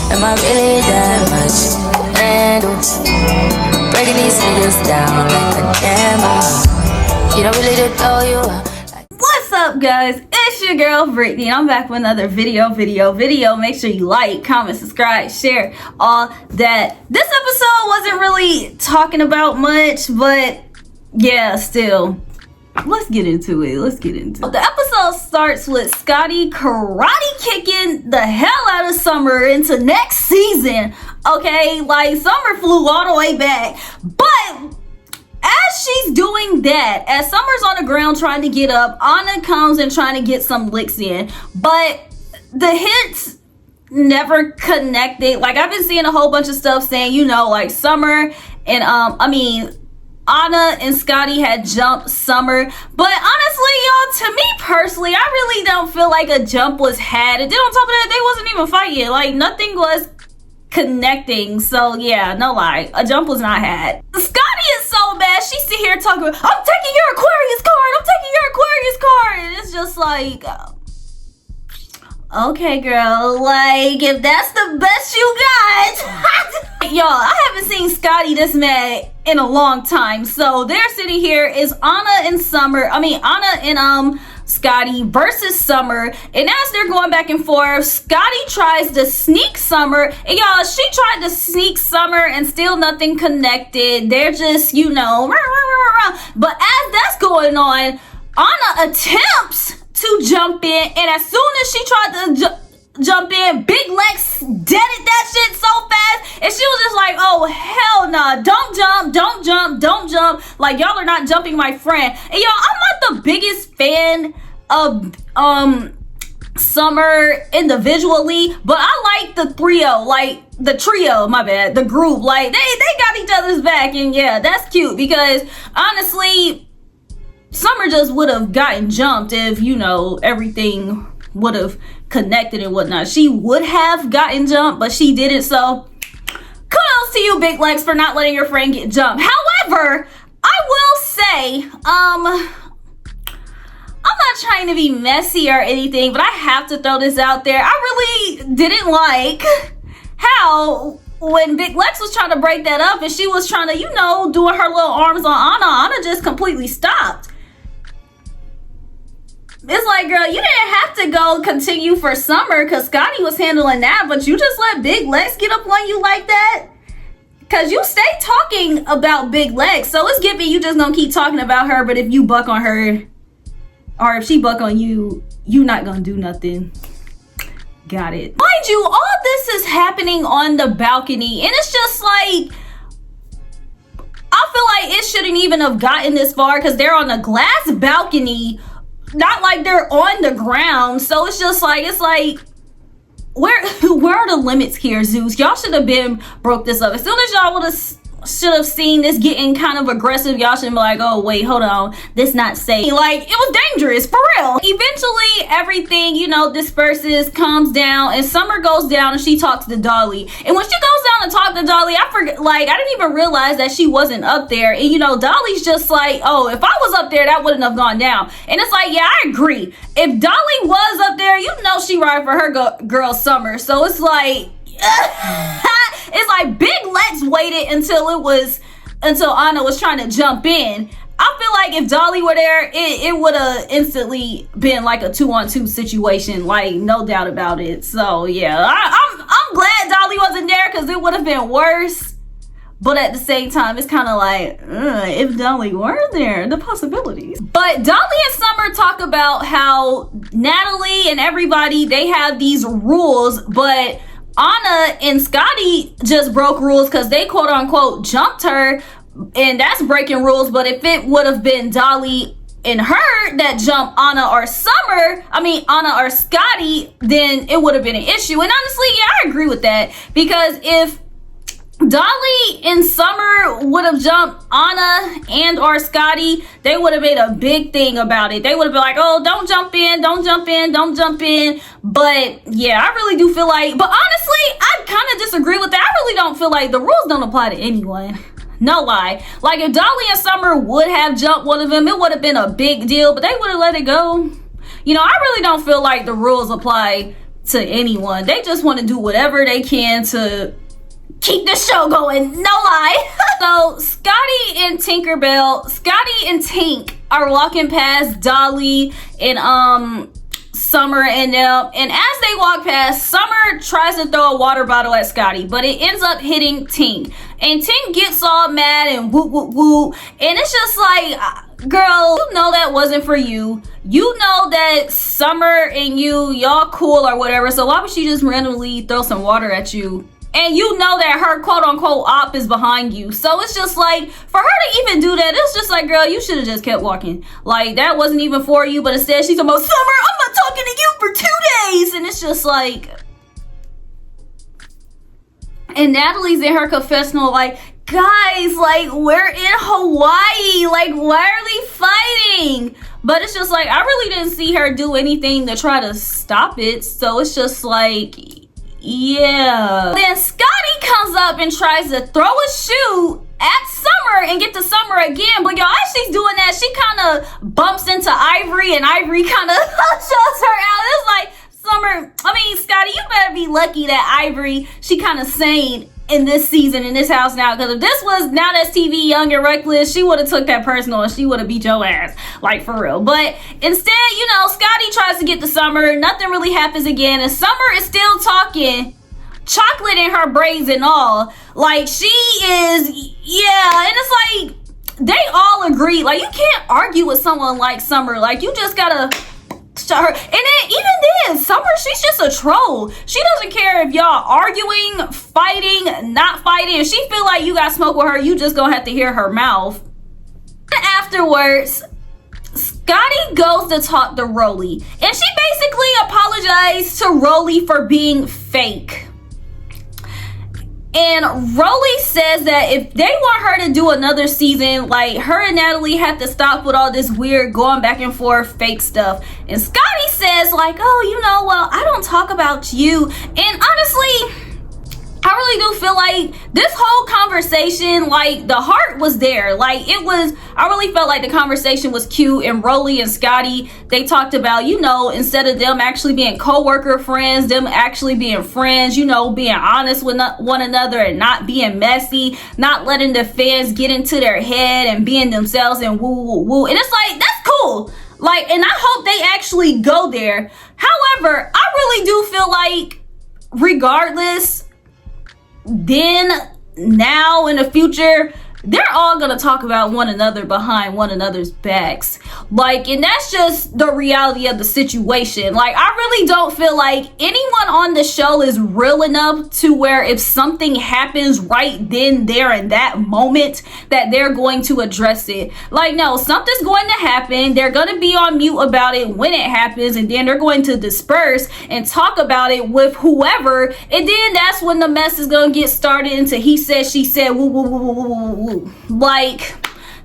Am I really that much? And breaking these niggas down like a camel. You don't really to know you are. What's up, guys? It's your girl Brittany. I'm back with another video. Make sure you like, comment, subscribe, share, all that. This episode wasn't really talking about much, but yeah, still. Let's get into it. The episode starts with Scotty karate kicking the hell out of Summer into next season. Okay, like Summer flew all the way back. But as she's doing that, as Summer's on the ground trying to get up, Anna comes and trying to get some licks in. But the hits never connected. Like, I've been seeing a whole bunch of stuff saying, you know, like Summer and Anna and Scotty had jumped Summer, but honestly, y'all, to me personally, I really don't feel like a jump was had. And then on top of that, they wasn't even fighting. Like, nothing was connecting. So yeah, no lie, a jump was not had. Scotty is so mad. She sit here talking about, I'm taking your Aquarius card, and it's just like, okay, girl, like, if that's the best you got. Y'all, I haven't seen Scotty this mad in a long time. So they're sitting here is Anna and Scotty versus Summer, and as they're going back and forth, Scotty tries to sneak Summer, and y'all, she tried to sneak Summer and still nothing connected. They're just, you know, but as that's going on, Anna attempts to jump in, and as soon as she tried to jump in, Big Lex deaded that shit so fast, and she was just like, oh hell nah, don't jump, like, y'all are not jumping my friend. And y'all, I'm not the biggest fan of Summer individually, but I like the trio, my bad, the group, like they got each other's back, and yeah, that's cute, because honestly, Summer just would have gotten jumped if, you know, everything would have connected and whatnot. She would have gotten jumped, but she didn't. So kudos to you, Big Lex, for not letting your friend get jumped. However, I will say, I'm not trying to be messy or anything, but I have to throw this out there. I really didn't like how when Big Lex was trying to break that up and she was trying to, you know, doing her little arms on Anna just completely stopped. It's like, girl, you didn't have to go continue for Summer because Scotty was handling that, but you just let Big Lex get up on you like that? Because you stay talking about Big Lex, so it's giving you just gonna keep talking about her, but if you buck on her, or if she buck on you, you not gonna do nothing. Got it. Mind you, all this is happening on the balcony, and it's just like, I feel like it shouldn't even have gotten this far because they're on a glass balcony, not like they're on the ground. So it's just like, where are the limits here, Zeus? Y'all should have been broke this up. As soon as y'all should have seen this getting kind of aggressive, y'all should be like, oh wait, hold on, this not safe. Like, it was dangerous, for real. Eventually everything, you know, disperses, calms down, and Summer goes down and she talks to Dolly. And when she goes down and talks to Dolly, I forget, like, I didn't even realize that she wasn't up there. And you know, Dolly's just like, oh, if I was up there, that wouldn't have gone down. And it's like, yeah, I agree. If Dolly was up there, you know she ride for her girl Summer. So it's like, it's like Big Lex waited until Anna was trying to jump in. I feel like if Dolly were there, it would have instantly been like a 2-on-2 situation, like, no doubt about it. So yeah, I'm glad Dolly wasn't there because it would have been worse. But at the same time, it's kind of like, if Dolly were there, the possibilities. But Dolly and Summer talk about how Natalie and everybody, they have these rules, but Anna and Scotty just broke rules because they quote unquote jumped her, and that's breaking rules. But if it would have been Dolly and her that jumped Anna or Scotty, then it would have been an issue. And honestly, yeah, I agree with that, because if Dolly and Summer would have jumped Anna and or Scotty, they would have made a big thing about it. They would have been like, oh, don't jump in. But yeah, I really do feel like, but honestly, I kind of disagree with that. I really don't feel like the rules don't apply to anyone. No lie. Like, if Dolly and Summer would have jumped one of them, it would have been a big deal, but they would have let it go. You know, I really don't feel like the rules apply to anyone. They just want to do whatever they can to keep the show going, no lie. So Scotty and Tink are walking past Dolly and Summer and them, and as they walk past, Summer tries to throw a water bottle at Scotty, but it ends up hitting Tink, and Tink gets all mad and whoop whoop whoop, and it's just like, girl, you know that wasn't for you. You know that Summer and y'all cool or whatever, so why would she just randomly throw some water at you? And you know that her quote-unquote op is behind you. So it's just like, for her to even do that, it's just like, girl, you should have just kept walking. Like, that wasn't even for you, but instead she's talking about, Summer, I'm not talking to you for 2 days. And it's just like... And Natalie's in her confessional like, guys, like, we're in Hawaii. Like, why are they fighting? But it's just like, I really didn't see her do anything to try to stop it. So it's just like... Yeah. Then Scotty comes up and tries to throw a shoe at Summer and get to Summer again. But y'all, as she's doing that, she kind of bumps into Ivory, and Ivory kind of shoves her out. It's like, Scotty, you better be lucky that Ivory, she kind of sane in this season, in this house now. Because if this was Now That's TV, Young and Reckless, she would have took that personal and she would have beat your ass. Like, for real. But instead, Scotty tries to get to Summer. Nothing really happens again. And Summer is still talking. Chocolate in her braids and all. Like, she is, yeah. And it's like, they all agree. Like, you can't argue with someone like Summer. Like, you just gotta... her. And then even then, Summer, she's just a troll. She doesn't care if y'all arguing, fighting, not fighting. If she feel like you got smoke with her, you just gonna have to hear her mouth. And afterwards, Scotty goes to talk to Roelly, and she basically apologized to Roelly for being fake. And Roelly says that if they want her to do another season, like, her and Natalie have to stop with all this weird going back and forth fake stuff. And Scotty says, like, oh, well, I don't talk about you. And honestly, I really do feel like this whole conversation, like, the heart was there. Like, I really felt like the conversation was cute, and Roelly and Scotty, they talked about, instead of them actually being co-worker friends, them actually being friends, being honest with one another and not being messy, not letting the fans get into their head and being themselves and woo, woo, woo. And it's like, that's cool. Like, and I hope they actually go there. However, I really do feel like, regardless, then, now, in the future, they're all gonna talk about one another behind one another's backs. Like, and that's just the reality of the situation. Like, I really don't feel like anyone on the show is real enough to where if something happens right then, there, and that moment, that they're going to address it. Like, no, something's going to happen. They're gonna be on mute about it when it happens, and then they're going to disperse and talk about it with whoever, and then that's when the mess is gonna get started into he said, she said, woo, woo, woo, woo, woo, woo. Like,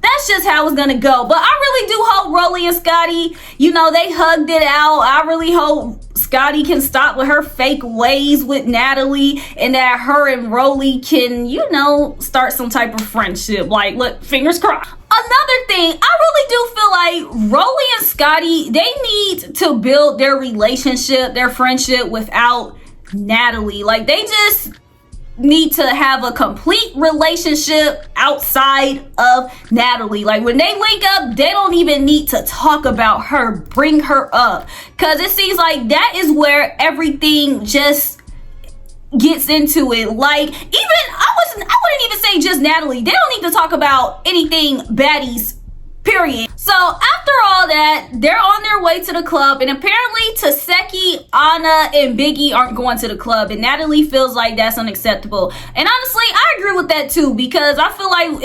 that's just how it's gonna go. But I really do hope Roelly and Scotty, they hugged it out. I really hope Scotty can stop with her fake ways with Natalie, and that her and Roelly can, start some type of friendship. Like, look, fingers crossed. Another thing, I really do feel like Roelly and Scotty, they need to build their relationship, their friendship without Natalie. Like, they just need to have a complete relationship outside of Natalie. Like, when they link up, they don't even need to talk about her, bring her up, because it seems like that is where everything just gets into it. Like, I wouldn't even say just Natalie. They don't need to talk about anything baddies, period. So after all that, they're on their way to the club, and apparently Taseki, Anna, and Biggie aren't going to the club, and Natalie feels like that's unacceptable. And honestly, I agree with that too, because I feel like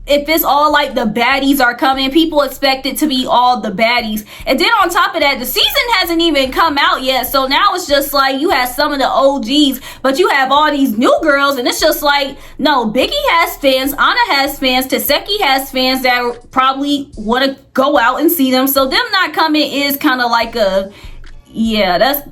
if it's all like the baddies are coming, people expect it to be all the baddies. And then on top of that, the season hasn't even come out yet, so now it's just like you have some of the OGs, but you have all these new girls, and it's just like, no, Biggie has fans, Anna has fans, Taseki has fans that probably want to go out and see them, so them not coming is kind of like that's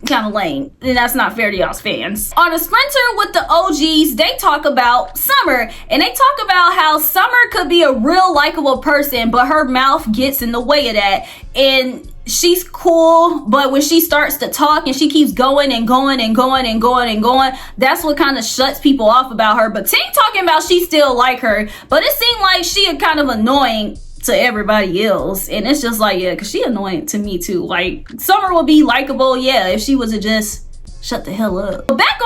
kind of lame, and that's not fair to y'all's fans. On a sprinter with the OGs, they talk about Summer, and they talk about how Summer could be a real likable person, but her mouth gets in the way of that. And she's cool, but when she starts to talk and she keeps going and going and going and going and going, that's what kind of shuts people off about her. But Tink talking about she still like her, but it seemed like she is kind of annoying to everybody else, and it's just like, yeah, because she annoying to me too. Like, Summer would be likable, yeah, if she was to just shut the hell up. But back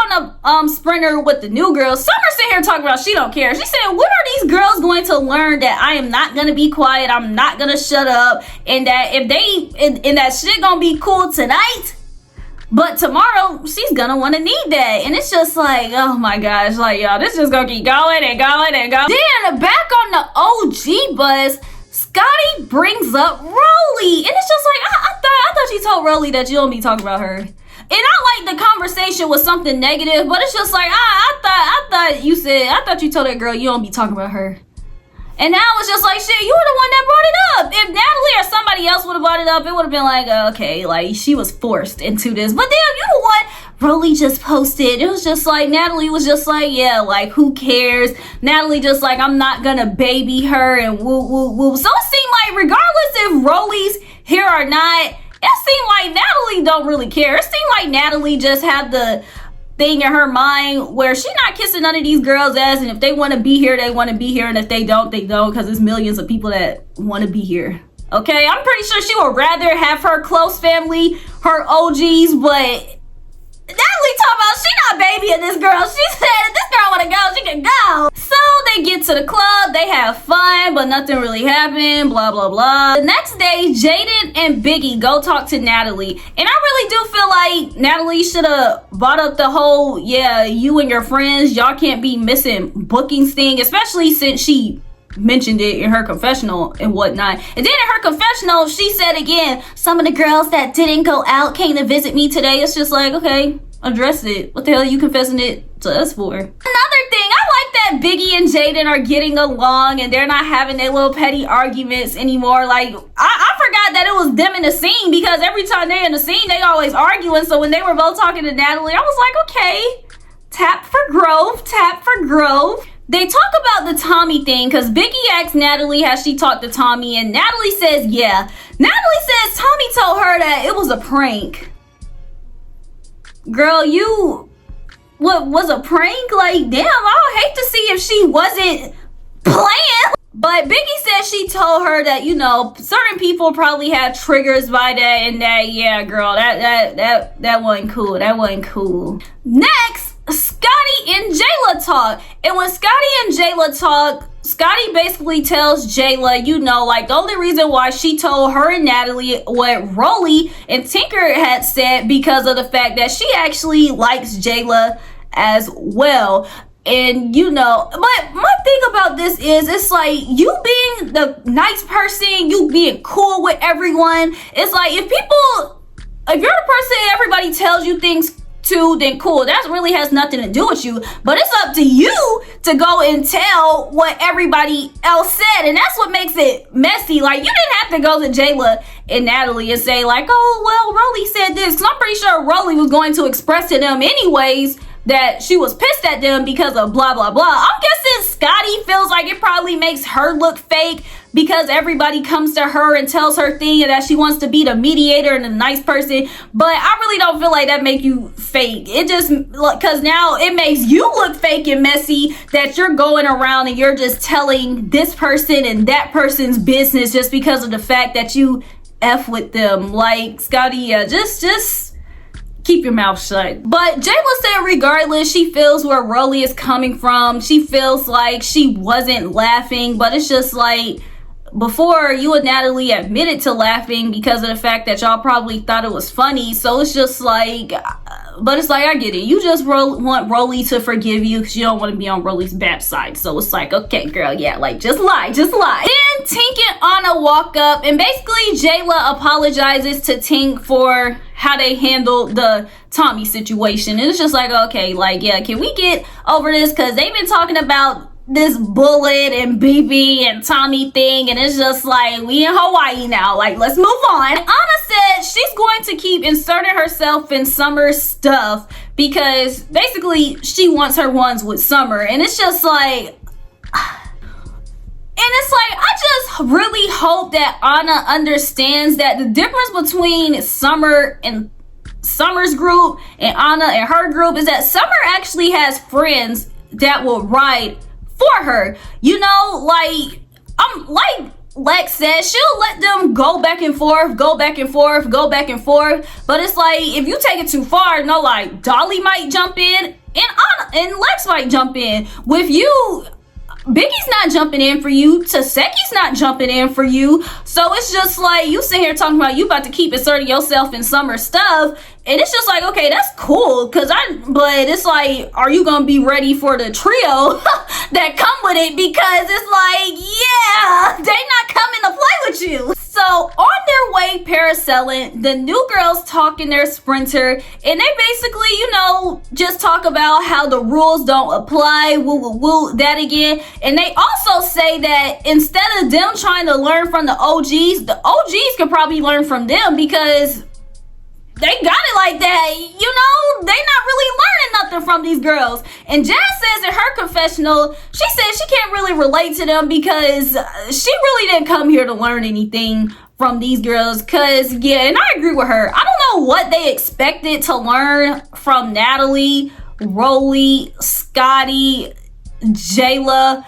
on the sprinter with the new girls, Summer sitting here talking about she don't care. She said, when are these girls going to learn that I am not gonna be quiet, I'm not gonna shut up, and that if they and that shit gonna be cool tonight, but tomorrow she's gonna want to need that. And it's just like, oh my gosh, like, y'all, this just gonna keep going and going and going. Then back on the OG bus, Scotty brings up Roelly, and it's just like, I thought you told Roelly that you don't be talking about her. And I like the conversation was something negative, but it's just like, I thought you told that girl you don't be talking about her. And now it's just like, shit, you were the one that brought it up. If Natalie or somebody else would have brought it up, it would have been like, okay, like, she was forced into this. But damn, you know what? Roelly just posted. It was just like, Natalie was just like, yeah, like, who cares? Natalie just like, I'm not gonna baby her and woo, woo, woo. So it seemed like, regardless if Roelly's here or not, it seemed like Natalie don't really care. It seemed like Natalie just had the thing in her mind where she's not kissing none of these girls' ass, and if they want to be here, they want to be here, and if they don't, they don't, because there's millions of people that want to be here. Okay, I'm pretty sure she would rather have her close family, her OGs, but Natalie talking about she not babying this girl. She said if this girl want to go, she can go. So they get to the club, they have fun, but nothing really happened, blah, blah, blah. The next day, Jaden and Biggie go talk to Natalie. And I really do feel like Natalie should have brought up the whole, yeah, you and your friends, y'all can't be missing bookings thing, especially since she mentioned it in her confessional and whatnot. And then in her confessional, she said again, some of the girls that didn't go out came to visit me today. It's just like, okay, address it. What the hell are you confessing it to us for? Another thing, I like that Biggie and Jaden are getting along and they're not having their little petty arguments anymore. Like, I forgot that it was them in the scene, because every time they're in the scene, they always arguing. So when they were both talking to Natalie, I was like, okay, tap for growth, tap for growth. They talk about the Tommy thing, because Biggie asks Natalie has she talked to Tommy, and Natalie says yeah. Natalie says Tommy told her that it was a prank. Girl, what was a prank? Like, damn, I would hate to see if she wasn't playing. But Biggie says she told her that, you know, certain people probably had triggers by that, and that, yeah, girl, that wasn't cool. That wasn't cool. Next, Scotty and Jayla talk. And when Scotty and Jayla talk, Scotty basically tells Jayla, you know, like, the only reason why she told her and Natalie what Roelly and Tinker had said, because of the fact that she actually likes Jayla as well. And, you know, but my thing about this is, it's like, you being the nice person, you being cool with everyone, it's like, if you're the person everybody tells you things to, then cool, that really has nothing to do with you. But it's up to you to go and tell what everybody else said, and that's what makes it messy. Like, you didn't have to go to Jayla and Natalie and say like, oh, well, Roelly said this, because I'm pretty sure Roelly was going to express to them anyways that she was pissed at them because of blah, blah, blah. I'm guessing Scotty feels like it probably makes her look fake, because everybody comes to her and tells her thing and that she wants to be the mediator and the nice person. But I really don't feel like that make you fake. It just, because now it makes you look fake and messy, that you're going around and you're just telling this person and that person's business just because of the fact that you F with them. Like, Scotty, just keep your mouth shut. But Jayla said regardless, she feels where Roelly is coming from. She feels like she wasn't laughing, but it's just like, before, you and Natalie admitted to laughing because of the fact that y'all probably thought it was funny. So it's just like, but it's like, I get it. You just want Roelly to forgive you because you don't want to be on Roelly's bad side. So it's like, okay, girl, yeah, like, just lie. Then Tink and Anna walk up, and basically Jayla apologizes to Tink for how they handled the Tommy situation. And it's just like, okay, like, yeah, can we get over this? Because they've been talking about this Bullet and BB and Tommy thing, and it's just like, we in Hawaii now, like, let's move on. Anna said she's going to keep inserting herself in Summer's stuff because basically she wants her ones with Summer, and it's just like, and it's like, I just really hope that Anna understands that the difference between Summer and Summer's group and Anna and her group is that Summer actually has friends that will ride for her. You know, like Lex said, she'll let them go back and forth, go back and forth, go back and forth. But it's like, if you take it too far, like Dolly might jump in and Anna and Lex might jump in. With you, Biggie's not jumping in for you. Taseki's not jumping in for you. So it's just like, you sit here talking about you about to keep inserting yourself in Summer's stuff. And it's just like, okay, that's cool. But it's like, are you going to be ready for the trio that come with it? Because it's like, yeah, they not coming to play with you. So on their way parasailing, the new girls talk in their Sprinter, and they basically, just talk about how the rules don't apply, that again. And they also say that instead of them trying to learn from the OGs could probably learn from them, because they got it like that, they not really learning nothing from these girls. And Jazz says in her confessional, she says she can't really relate to them because she really didn't come here to learn anything from these girls. Cause yeah, and I agree with her. I don't know what they expected to learn from Natalie, Roelly, Scotty, Jayla.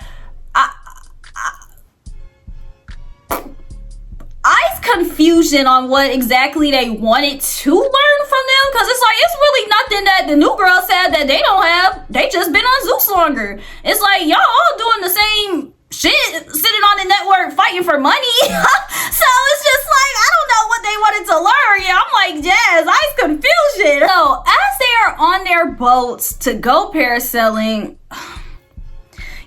I's confusion on what exactly they wanted to learn from them, because it's like, it's really nothing that the new girls said that they don't have. They just been on Zeus longer. It's like, y'all all doing the same shit, sitting on the network fighting for money. So it's just like, I don't know what they wanted to learn. Yeah, I'm like, Jazz, I's confusion. So as they are on their boats to go parasailing,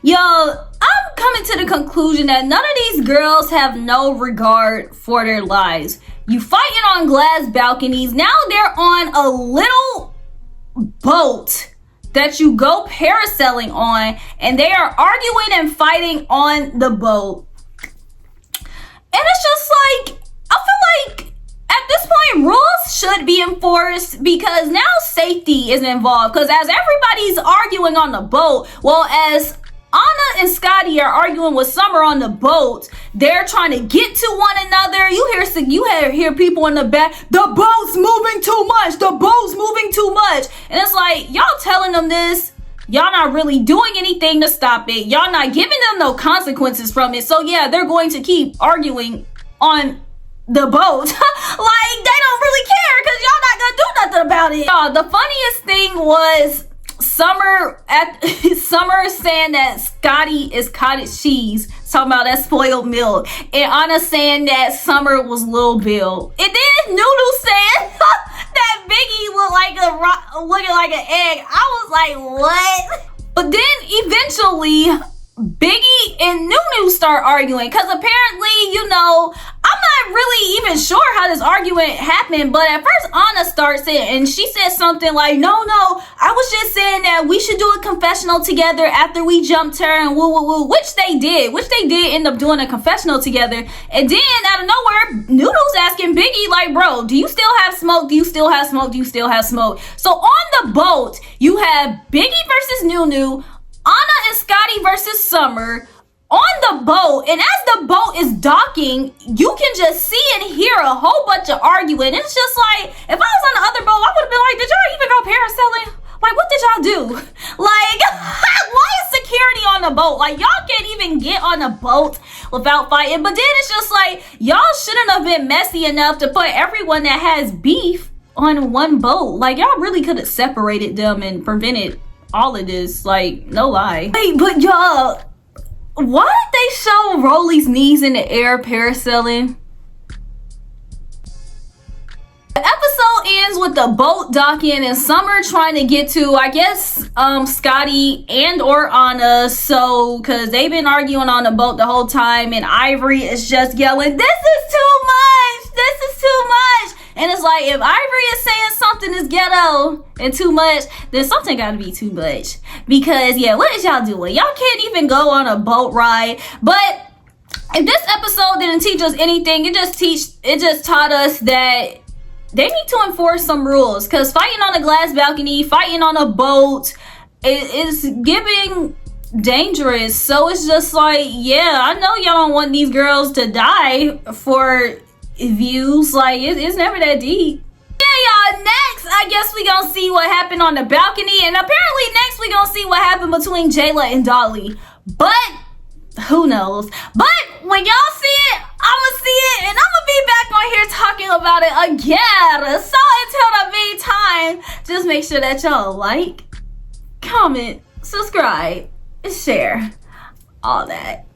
I'm coming to the conclusion that none of these girls have no regard for their lives. You fighting on glass balconies. Now they're on a little boat that you go parasailing on, and they are arguing and fighting on the boat. And it's just like, I feel like at this point, rules should be enforced, because now safety is involved. Because as everybody's arguing on the boat, as Anna and Scotty are arguing with Summer on the boat, they're trying to get to one another. You hear people in the back, the boat's moving too much, the boat's moving too much. And it's like, y'all telling them this, y'all not really doing anything to stop it. Y'all not giving them no consequences from it. So yeah, they're going to keep arguing on the boat. Like, they don't really care, because y'all not gonna do nothing about it. The funniest thing was Summer saying that Scotty is cottage cheese, talking about that spoiled milk, and Anna saying that Summer was Lil Bill, and then Nunu saying that Biggie looked like looking like an egg. I was like, what? But then eventually Biggie and Nunu start arguing, because apparently, I'm not really even sure how this argument happened, but at first Anna starts it, and she says something like, no, I was just saying that we should do a confessional together after we jumped her, and woo, which they did end up doing a confessional together. And then out of nowhere, Nunu's asking Biggie, like, bro, do you still have smoke? Do you still have smoke? Do you still have smoke? So on the boat, you have Biggie versus Nunu, Anna and Scotty versus Summer on the boat, and as the boat is docking, you can just see and hear a whole bunch of arguing. It's just like, if I was on the other boat, I would have been like, did y'all even go parasailing? Like, what did y'all do? Like, why is security on the boat? Like, y'all can't even get on a boat without fighting. But then it's just like, y'all shouldn't have been messy enough to put everyone that has beef on one boat. Like, y'all really could have separated them and prevented all of this. Like, no lie. Wait, but y'all, why did they show Roelly's knees in the air parasailing? The episode ends with the boat docking and Summer trying to get to, I guess, Scotty and or Anna. So, because they've been arguing on the boat the whole time, and Ivory is just yelling, this is too much! This is too much! And it's like, if Ivory is saying something is ghetto and too much, then something gotta be too much. Because, yeah, what is y'all doing? Y'all can't even go on a boat ride. But if this episode didn't teach us anything, it just taught us that they need to enforce some rules, because fighting on a glass balcony, fighting on a boat, is giving dangerous. So it's just like, yeah, I know y'all don't want these girls to die for views. Like, it's never that deep. Yeah, y'all, next, I guess we gonna see what happened on the balcony. And apparently next we gonna see what happened between Jayla and Dolly. But who knows? But when y'all see it, I'ma see it, and I'ma be back on here talking about it again. So until the meantime, just make sure that y'all like, comment, subscribe, and share. All that.